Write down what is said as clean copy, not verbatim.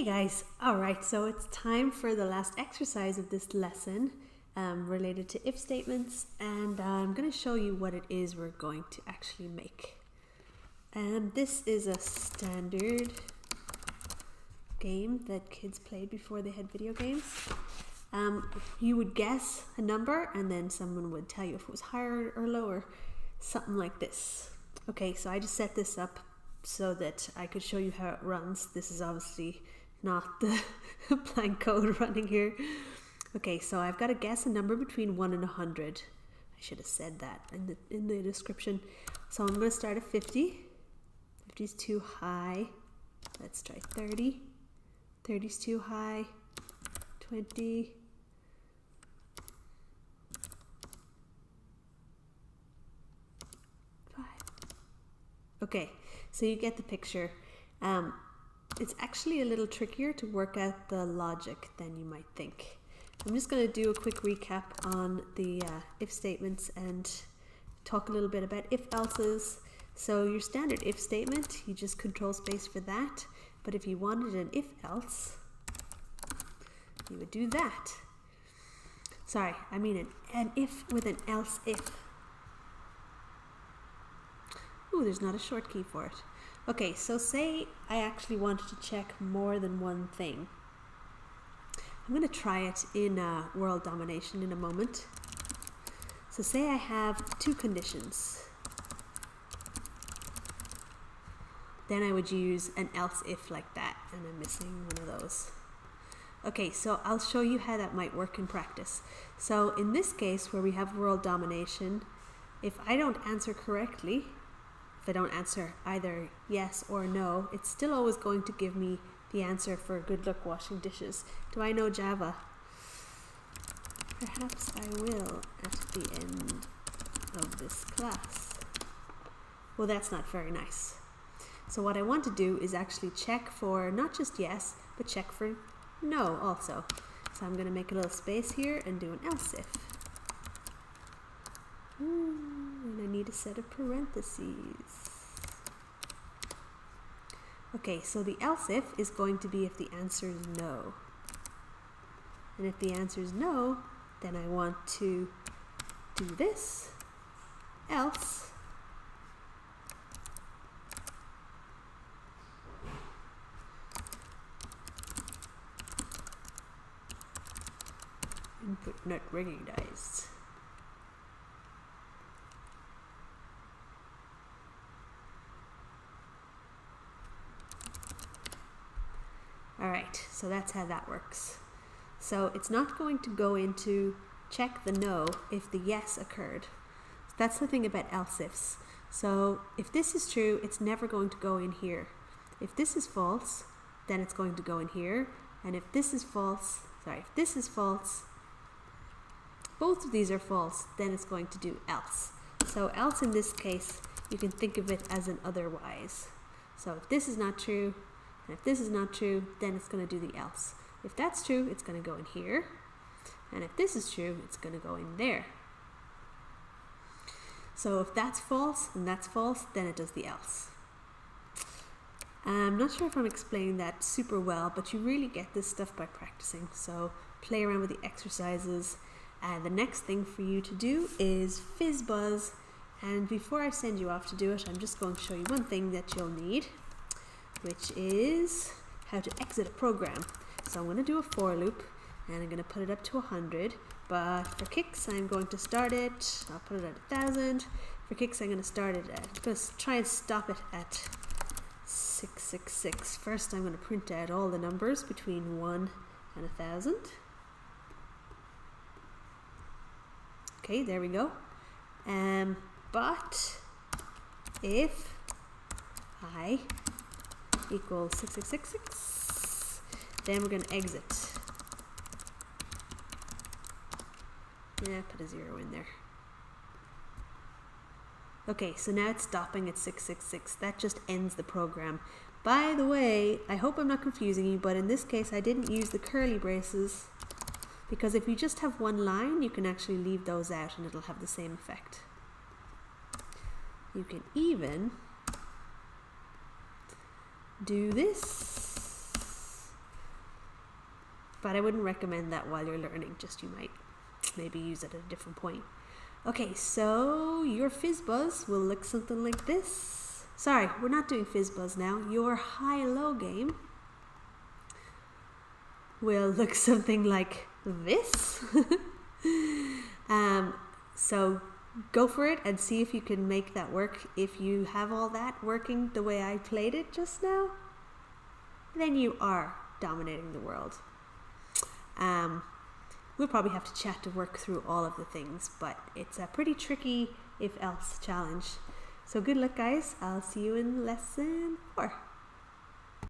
Hey guys, alright, so it's time for the last exercise of this lesson related to if statements, and I'm going to show you what it is we're going to actually make. This is a standard game that kids played before they had video games. You would guess a number and then someone would tell you if it was higher or lower, something like this. Okay, so I just set this up so that I could show you how it runs. This is obviously not the blank code running here. Okay, so I've got to guess a number between 1 and 100. I should have said that in the description. So I'm going to start at 50. 50 is too high. Let's try 30. 30 is too high. 20. 5. Okay, so you get the picture. It's actually a little trickier to work out the logic than you might think. I'm just going to do a quick recap on the if statements and talk a little bit about if-else's. So your standard if statement, you just control space for that. But if you wanted an if-else, you would do that. Sorry, I mean an if with an else if. Ooh, there's not a short key for it. Okay, so say I actually wanted to check more than one thing. I'm going to try it in world domination in a moment. So say I have two conditions. Then I would use an else if like that, and I'm missing one of those. Okay, so I'll show you how that might work in practice. So in this case where we have world domination, if I don't answer correctly, if I don't answer either yes or no, it's still always going to give me the answer for good luck washing dishes. Do I know Java? Perhaps I will at the end of this class. Well, that's not very nice. So what I want to do is actually check for not just yes, but check for no also. So I'm going to make a little space here and do an else if. And I need a set of parentheses. Okay, so the else if is going to be if the answer is no. And if the answer is no, then I want to do this, else. Input not recognized. Alright, so that's how that works. So it's not going to go into check the no if the yes occurred. That's the thing about else ifs. So if this is true, it's never going to go in here. If this is false, then it's going to go in here. And if this is false, if this is false, both of these are false, then it's going to do else. So else in this case, you can think of it as an otherwise. So if this is not true, and if this is not true, then it's going to do the else. If that's true, it's going to go in here. And if this is true, it's going to go in there. So if that's false and that's false, then it does the else. I'm not sure if I'm explaining that super well, but you really get this stuff by practicing. So play around with the exercises. And the next thing for you to do is FizzBuzz. And before I send you off to do it, I'm just going to show you one thing that you'll need, which is how to exit a program. So I'm going to do a for loop, and I'm going to put it up to 100, but for kicks I'm going to start it, I'll put it at 1000. For kicks I'm going to start it at, I'm going to try and stop it at 666. First I'm going to print out all the numbers between 1 and 1000. Okay, there we go. But if I equals 6666, then we're going to exit. Yeah, put a 0 in there. Okay, so now it's stopping at 666. That just ends the program. By the way, I hope I'm not confusing you, but in this case I didn't use the curly braces because if you just have one line, you can actually leave those out and it'll have the same effect. You can even do this. but I wouldn't recommend that while you're learning. Just you might maybe use it at a different point. Okay, so your FizzBuzz will look something like this. Sorry, we're not doing FizzBuzz now. Your high-low game will look something like this. So go for it and see if you can make that work. If you have all that working the way I played it just now, then you are dominating the world. We'll probably have to chat to work through all of the things, but it's a pretty tricky if-else challenge. So good luck, guys. I'll see you in lesson 4.